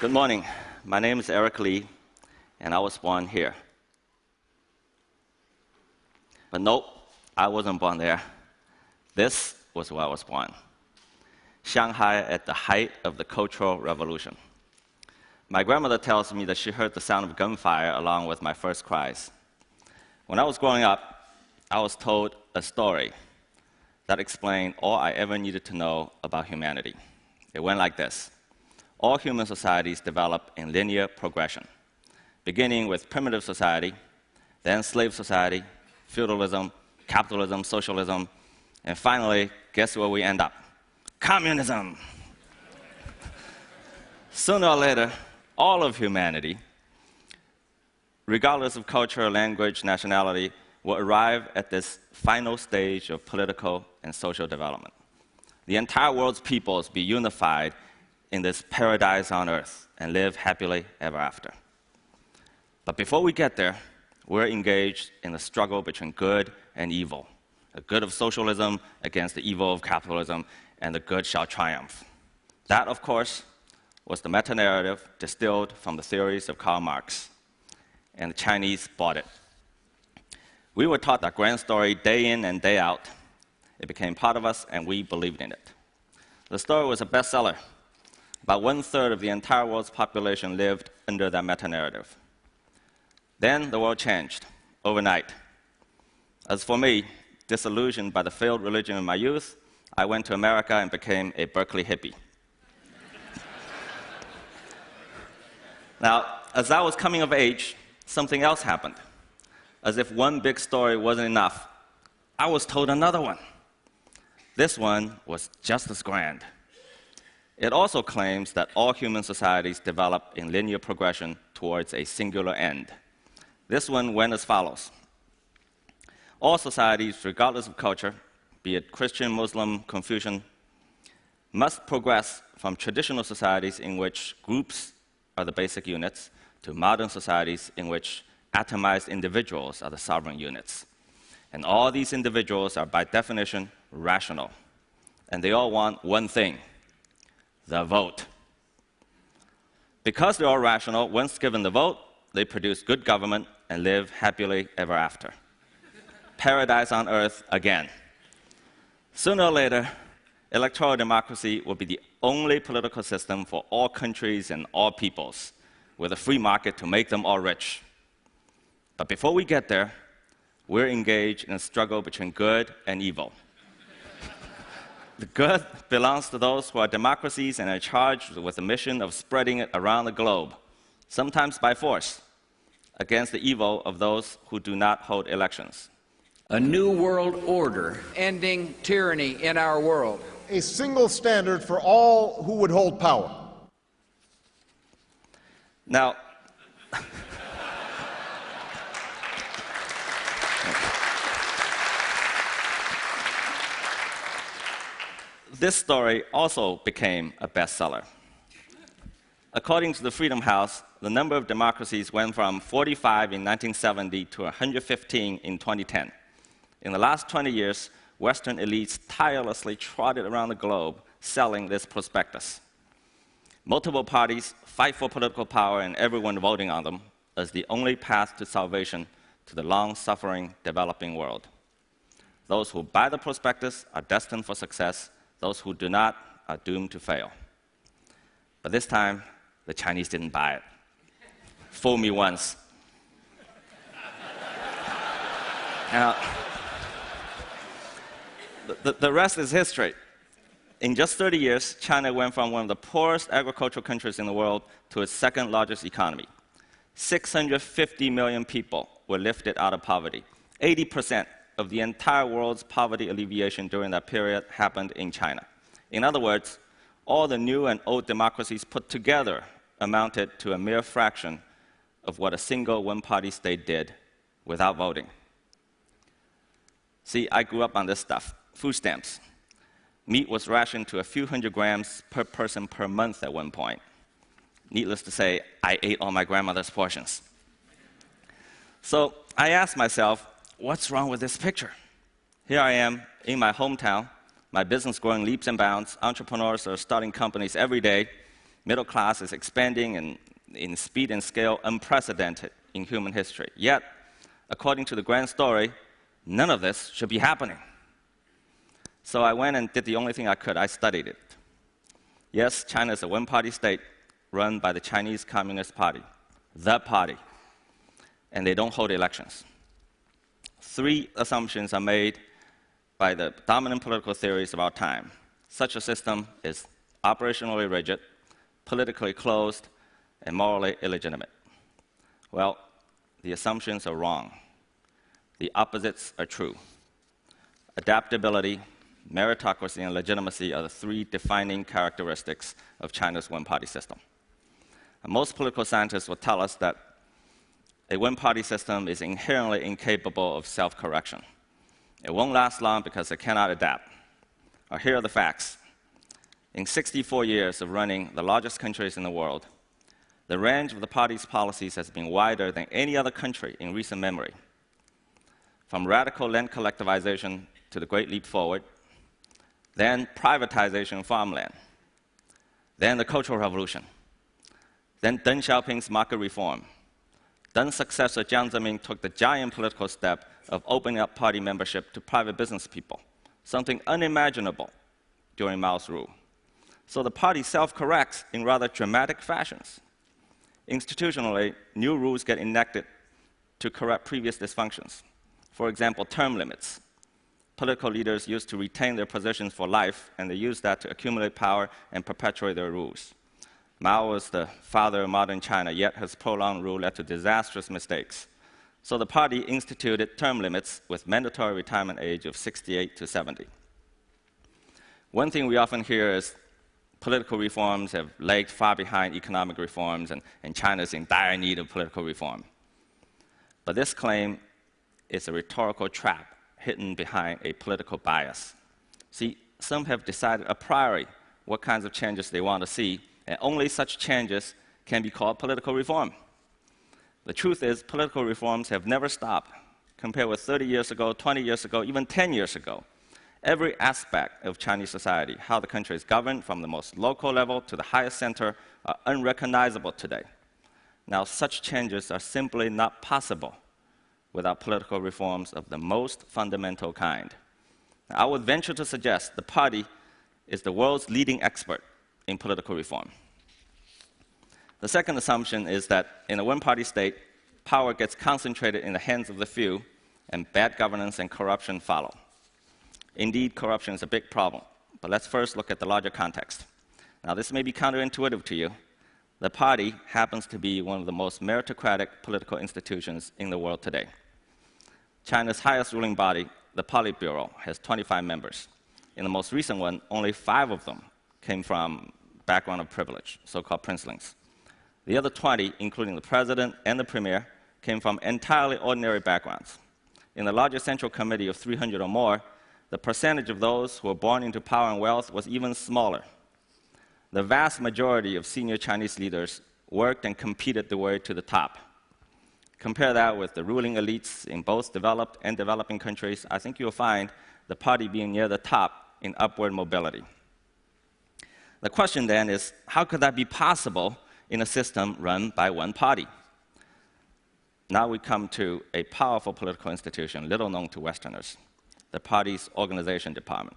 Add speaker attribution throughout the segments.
Speaker 1: Good morning. My name is Eric Lee, and I was born here. But nope, I wasn't born there. This was where I was born. Shanghai at the height of the Cultural Revolution. My grandmother tells me that she heard the sound of gunfire along with my first cries. When I was growing up, I was told a story that explained all I ever needed to know about humanity. It went like this. All human societies develop in linear progression, beginning with primitive society, then slave society, feudalism, capitalism, socialism, and finally, guess where we end up? Communism! Sooner or later, all of humanity, regardless of culture, language, nationality, will arrive at this final stage of political and social development. The entire world's peoples be unified in this paradise on earth and live happily ever after. But before we get there, we're engaged in a struggle between good and evil, the good of socialism against the evil of capitalism, and the good shall triumph. That, of course, was the meta-narrative distilled from the theories of Karl Marx, and the Chinese bought it. We were taught that grand story day in and day out. It became part of us, and we believed in it. The story was a bestseller. About 1/3 of the entire world's population lived under that meta-narrative. Then the world changed overnight. As for me, disillusioned by the failed religion of my youth, I went to America and became a Berkeley hippie. Now, as I was coming of age, something else happened. As if one big story wasn't enough, I was told another one. This one was just as grand. It also claims that all human societies develop in linear progression towards a singular end. This one went as follows. All societies, regardless of culture, be it Christian, Muslim, Confucian, must progress from traditional societies in which groups are the basic units to modern societies in which atomized individuals are the sovereign units. And all these individuals are, by definition, rational. And they all want one thing: the vote. Because they're all rational, once given the vote, they produce good government and live happily ever after. Paradise on earth again. Sooner or later, electoral democracy will be the only political system for all countries and all peoples, with a free market to make them all rich. But before we get there, we're engaged in a struggle between good and evil. The good belongs to those who are democracies and are charged with the mission of spreading it around the globe, sometimes by force, against the evil of those who do not hold elections.
Speaker 2: A new world order, ending tyranny in our world.
Speaker 3: A single standard for all who would hold power.
Speaker 1: Now, this story also became a bestseller. According to the Freedom House, the number of democracies went from 45 in 1970 to 115 in 2010. In the last 20 years, Western elites tirelessly trotted around the globe selling this prospectus. Multiple parties fight for political power and everyone voting on them as the only path to salvation to the long-suffering developing world. Those who buy the prospectus are destined for success. Those who do not are doomed to fail. But this time, the Chinese didn't buy it. Fool me once. Now, the rest is history. In just 30 years, China went from one of the poorest agricultural countries in the world to its second largest economy. 650 million people were lifted out of poverty. 80% of the entire world's poverty alleviation during that period happened in China. In other words, all the new and old democracies put together amounted to a mere fraction of what a single one-party state did without voting. See, I grew up on this stuff, food stamps. Meat was rationed to a few hundred grams per person per month at one point. Needless to say, I ate all my grandmother's portions. So I asked myself, what's wrong with this picture? Here I am in my hometown, my business growing leaps and bounds, entrepreneurs are starting companies every day, Middle class is expanding in speed and scale unprecedented in human history. Yet, according to the grand story, none of this should be happening. So I went and did the only thing I could. I studied it. Yes, China is a one-party state run by the Chinese Communist Party, the party, and they don't hold elections. 3 assumptions are made by the dominant political theories of our time. Such a system is operationally rigid, politically closed, and morally illegitimate. Well, the assumptions are wrong. The opposites are true. Adaptability, meritocracy, and legitimacy are the 3 defining characteristics of China's one-party system. And most political scientists will tell us that a one-party system is inherently incapable of self-correction. It won't last long because it cannot adapt. Here are the facts. In 64 years of running the largest countries in the world, the range of the party's policies has been wider than any other country in recent memory. From radical land collectivization to the Great Leap Forward, then privatization of farmland, then the Cultural Revolution, then Deng Xiaoping's market reform. Deng's successor Jiang Zemin took the giant political step of opening up party membership to private business people, something unimaginable during Mao's rule. So the party self-corrects in rather dramatic fashions. Institutionally, new rules get enacted to correct previous dysfunctions. For example, term limits. Political leaders used to retain their positions for life, and they used that to accumulate power and perpetuate their rules. Mao was the father of modern China, yet his prolonged rule led to disastrous mistakes. So the party instituted term limits with mandatory retirement age of 68 to 70. One thing we often hear is political reforms have lagged far behind economic reforms, and China is in dire need of political reform. But this claim is a rhetorical trap hidden behind a political bias. See, some have decided a priori what kinds of changes they want to see, and only such changes can be called political reform. The truth is, political reforms have never stopped. Compared with 30 years ago, 20 years ago, even 10 years ago, every aspect of Chinese society, how the country is governed from the most local level to the highest center, are unrecognizable today. Now, such changes are simply not possible without political reforms of the most fundamental kind. Now, I would venture to suggest the party is the world's leading expert in political reform. The second assumption is that in a one-party state, power gets concentrated in the hands of the few, and bad governance and corruption follow. Indeed, corruption is a big problem, but let's first look at the larger context. Now, this may be counterintuitive to you. The party happens to be one of the most meritocratic political institutions in the world today. China's highest ruling body, the Politburo, has 25 members. In the most recent one, only 5 of them came from background of privilege, so-called princelings. The other 20, including the president and the premier, came from entirely ordinary backgrounds. In the larger central committee of 300 or more, the percentage of those who were born into power and wealth was even smaller. The vast majority of senior Chinese leaders worked and competed their way to the top. Compare that with the ruling elites in both developed and developing countries, I think you'll find the party being near the top in upward mobility. The question then is, how could that be possible in a system run by one party? Now we come to a powerful political institution, little known to Westerners, the party's organization department.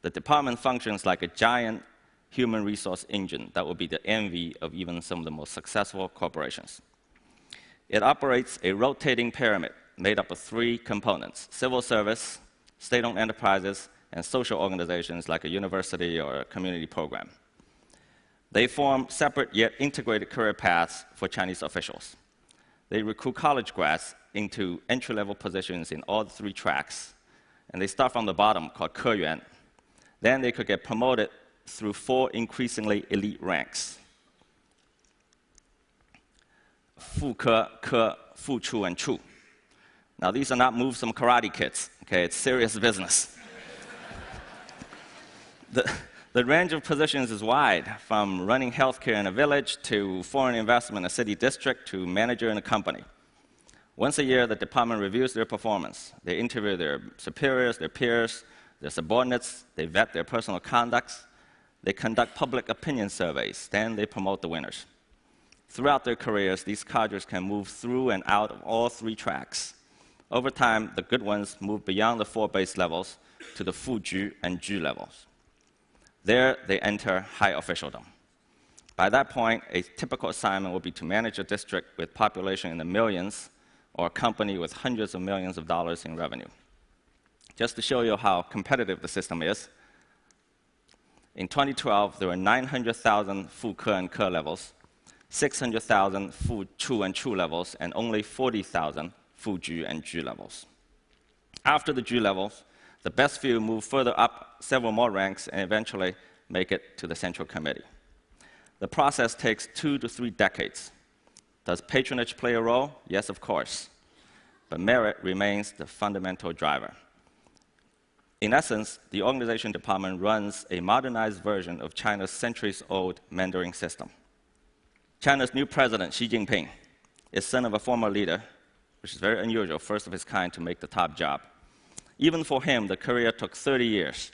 Speaker 1: The department functions like a giant human resource engine that will be the envy of even some of the most successful corporations. It operates a rotating pyramid made up of 3 components: civil service, state-owned enterprises, and social organizations like a university or a community program. They form separate yet integrated career paths for Chinese officials. They recruit college grads into entry-level positions in all 3 tracks, and they start from the bottom, called Keyuan. Then they could get promoted through 4 increasingly elite ranks: Fuke, Ke, Fuchu, and Chu. Now, these are not moves from karate kids. Okay, it's serious business. The range of positions is wide, from running healthcare in a village to foreign investment in a city district to manager in a company. Once a year, the department reviews their performance. They interview their superiors, their peers, their subordinates. They vet their personal conducts. They conduct public opinion surveys, then they promote the winners. Throughout their careers, these cadres can move through and out of all three tracks. Over time, the good ones move beyond the 4 base levels to the Fuju and Ju levels. There, they enter high officialdom. By that point, a typical assignment will be to manage a district with population in the millions or a company with hundreds of millions of dollars in revenue. Just to show you how competitive the system is, in 2012, there were 900,000 Fu Ke and Ke levels, 600,000 Fu Chu and Chu levels, and only 40,000 Fu Ju and Ju levels. After the Ju levels, the best few move further up several more ranks and eventually make it to the Central Committee. The process takes 2 to 3 decades. Does patronage play a role? Yes, of course. But merit remains the fundamental driver. In essence, the organization department runs a modernized version of China's centuries-old mentoring system. China's new president, Xi Jinping, is son of a former leader, which is very unusual, first of his kind to make the top job. Even for him, the career took 30 years.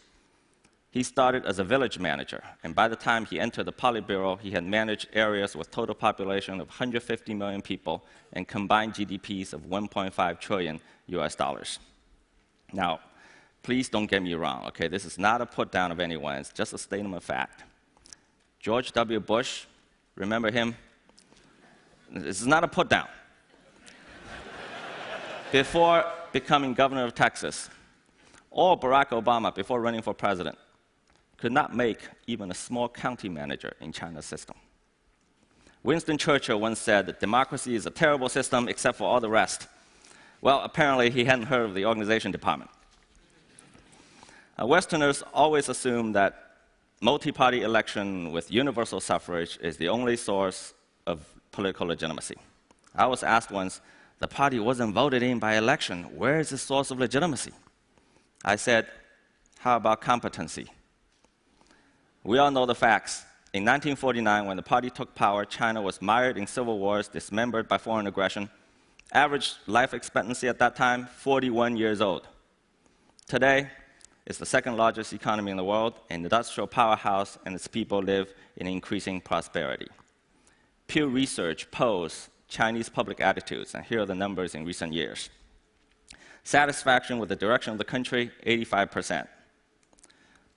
Speaker 1: He started as a village manager, and by the time he entered the Politburo, he had managed areas with total population of 150 million people and combined GDPs of 1.5 trillion US dollars. Now, please don't get me wrong, okay? This is not a put down of anyone, it's just a statement of fact. George W. Bush, remember him? This is not a put down. Before becoming governor of Texas, or Barack Obama, before running for president, could not make even a small county manager in China's system. Winston Churchill once said that democracy is a terrible system except for all the rest. Well, apparently he hadn't heard of the organization department. Westerners always assume that multi-party election with universal suffrage is the only source of political legitimacy. I was asked once, the party wasn't voted in by election. Where is the source of legitimacy? I said, how about competency? We all know the facts. In 1949, when the party took power, China was mired in civil wars, dismembered by foreign aggression. Average life expectancy at that time, 41 years old. Today, it's the second largest economy in the world, an industrial powerhouse, and its people live in increasing prosperity. Pew Research polls Chinese public attitudes, and here are the numbers in recent years. Satisfaction with the direction of the country, 85%.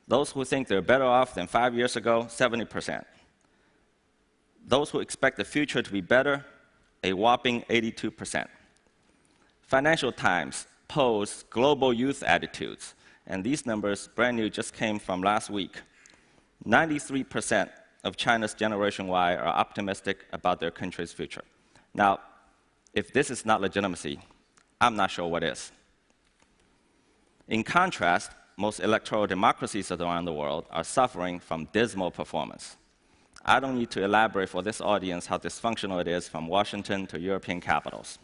Speaker 1: Those who think they're better off than 5 years ago, 70%. Those who expect the future to be better, a whopping 82%. Financial Times polls global youth attitudes, and these numbers, brand new, just came from last week. 93% of China's Generation Y are optimistic about their country's future. Now, if this is not legitimacy, I'm not sure what is. In contrast, most electoral democracies around the world are suffering from dismal performance. I don't need to elaborate for this audience how dysfunctional it is from Washington to European capitals.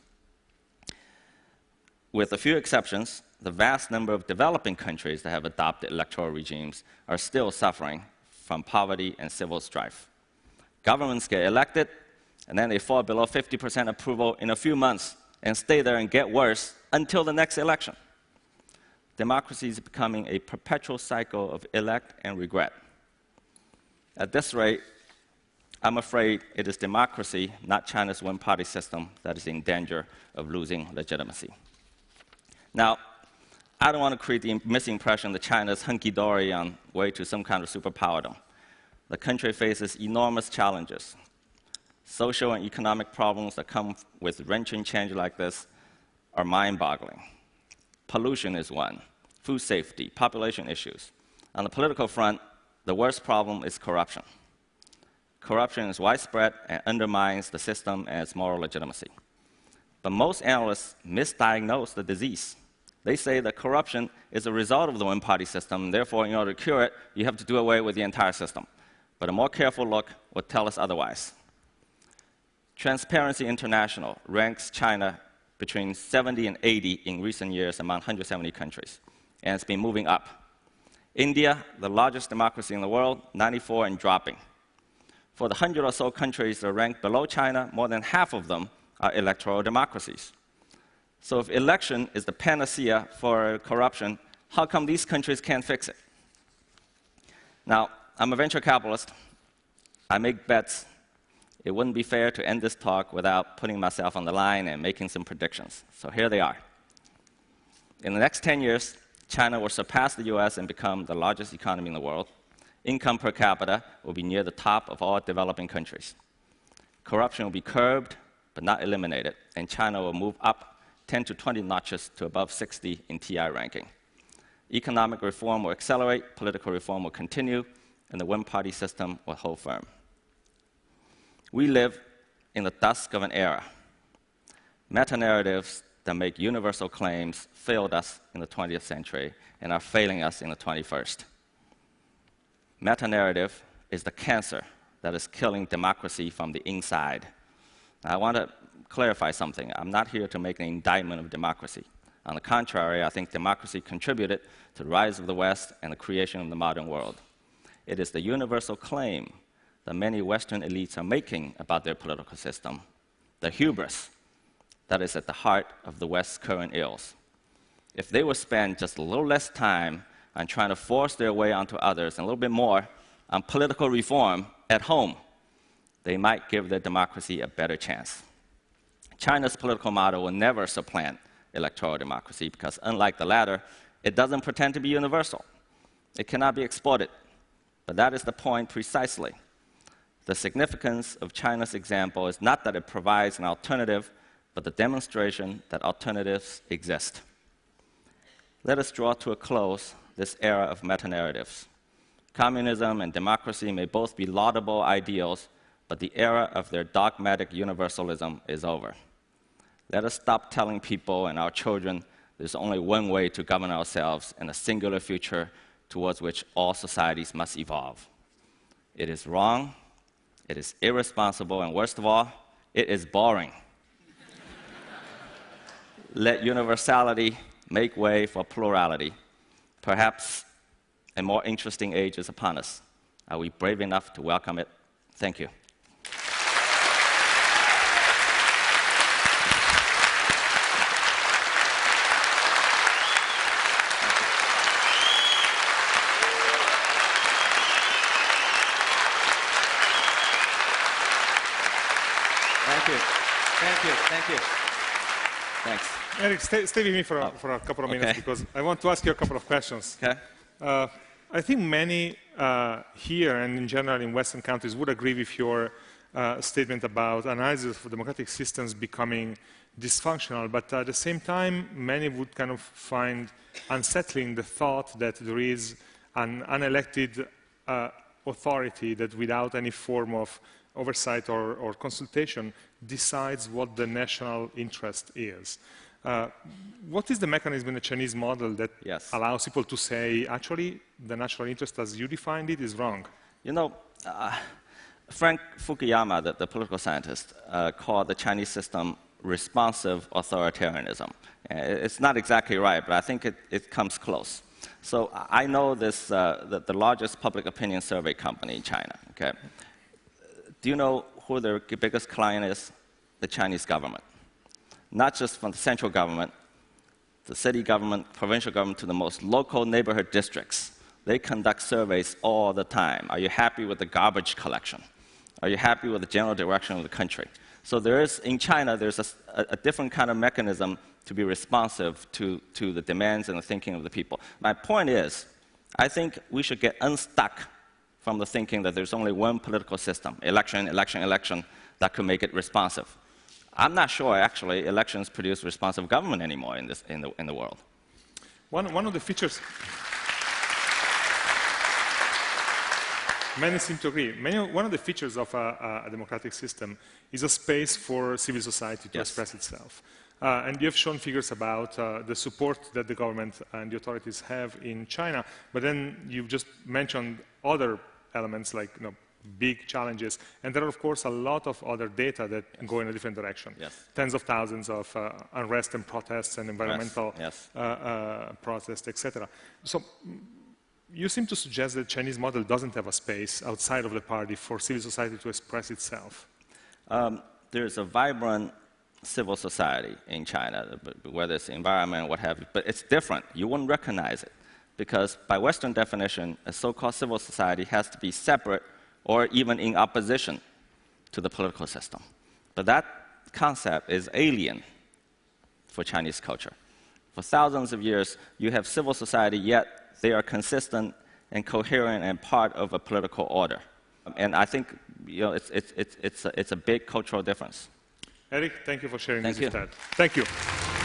Speaker 1: With a few exceptions, the vast number of developing countries that have adopted electoral regimes are still suffering from poverty and civil strife. Governments get elected, and then they fall below 50% approval in a few months and stay there and get worse until the next election. Democracy is becoming a perpetual cycle of elect and regret. At this rate, I'm afraid it is democracy, not China's one-party system, that is in danger of losing legitimacy. Now, I don't want to create the misimpression that China is hunky-dory on way to some kind of superpowerdom. The country faces enormous challenges. Social and economic problems that come with wrenching change like this are mind-boggling. Pollution is one, food safety, population issues. On the political front, the worst problem is corruption. Corruption is widespread and undermines the system and its moral legitimacy. But most analysts misdiagnose the disease. They say that corruption is a result of the one-party system, and therefore, in order to cure it, you have to do away with the entire system. But a more careful look would tell us otherwise. Transparency International ranks China between 70 and 80 in recent years among 170 countries, and it's been moving up. India, the largest democracy in the world, 94 and dropping. For the 100 or so countries that are ranked below China, more than half of them are electoral democracies. So if election is the panacea for corruption, how come these countries can't fix it? Now, I'm a venture capitalist. I make bets. It wouldn't be fair to end this talk without putting myself on the line and making some predictions. So here they are. In the next 10 years, China will surpass the US and become the largest economy in the world. Income per capita will be near the top of all developing countries. Corruption will be curbed, but not eliminated, and China will move up 10 to 20 notches to above 60 in TI ranking. Economic reform will accelerate, political reform will continue, and the one-party system will hold firm. We live in the dusk of an era. Meta-narratives that make universal claims failed us in the 20th century and are failing us in the 21st. Meta-narrative is the cancer that is killing democracy from the inside. Now, I want to clarify something. I'm not here to make an indictment of democracy. On the contrary, I think democracy contributed to the rise of the West and the creation of the modern world. It is the universal claim that many Western elites are making about their political system, the hubris that is at the heart of the West's current ills. If they would spend just a little less time on trying to force their way onto others and a little bit more on political reform at home, they might give their democracy a better chance. China's political model will never supplant electoral democracy because, unlike the latter, it doesn't pretend to be universal. It cannot be exported. But that is the point precisely. The significance of China's example is not that it provides an alternative, but the demonstration that alternatives exist. Let us draw to a close this era of meta-narratives. Communism and democracy may both be laudable ideals, but the era of their dogmatic universalism is over. Let us stop telling people and our children there's only one way to govern ourselves in a singular future towards which all societies must evolve. It is wrong, it is irresponsible, and worst of all, it is boring. Let universality make way for plurality. Perhaps a more interesting age is upon us. Are we brave enough to welcome it? Thank you. Thank you. Thanks.
Speaker 4: Eric, stay with me for a couple of minutes because I want to ask you a couple of questions.
Speaker 1: Okay.
Speaker 4: I think many here and in general in Western countries would agree with your statement about analysis of democratic systems becoming dysfunctional, but at the same time, many would kind of find unsettling the thought that there is an unelected authority that without any form of oversight or consultation decides what the national interest is. What is the mechanism in the Chinese model that allows people to say, actually, the national interest as you defined it is wrong?
Speaker 1: You know, Frank Fukuyama, the political scientist, called the Chinese system responsive authoritarianism. It's not exactly right, but I think it comes close. So I know this, the largest public opinion survey company in China, okay? Do you know who their biggest client is? The Chinese government. Not just from the central government, the city government, provincial government, to the most local neighborhood districts. They conduct surveys all the time. Are you happy with the garbage collection? Are you happy with the general direction of the country? So there is, in China, there's a different kind of mechanism to be responsive to the demands and the thinking of the people. My point is, I think we should get unstuck from the thinking that there's only one political system, election, that could make it responsive. I'm not sure, actually, elections produce responsive government anymore in the world.
Speaker 4: One of the features, many seem to agree, one of the features of a democratic system is a space for civil society to express itself. And you have shown figures about the support that the government and the authorities have in China, but then you've just mentioned other elements like big challenges, and there are of course a lot of other data that go in a different direction. Tens of thousands of unrest and protests and environmental protests, etc. So you seem to suggest that the Chinese model doesn't have a space outside of the party for civil society to express itself.
Speaker 1: There's a vibrant civil society in China, whether it's the environment or what have you, but it's different. You wouldn't recognize it. because by Western definition, a so-called civil society has to be separate or even in opposition to the political system. But that concept is alien for Chinese culture. For thousands of years, you have civil society, yet they are consistent and coherent and part of a political order. And I think it's a big cultural difference.
Speaker 4: Eric, thank you for sharing
Speaker 1: Thank
Speaker 4: this
Speaker 1: you.
Speaker 4: instead. Thank you.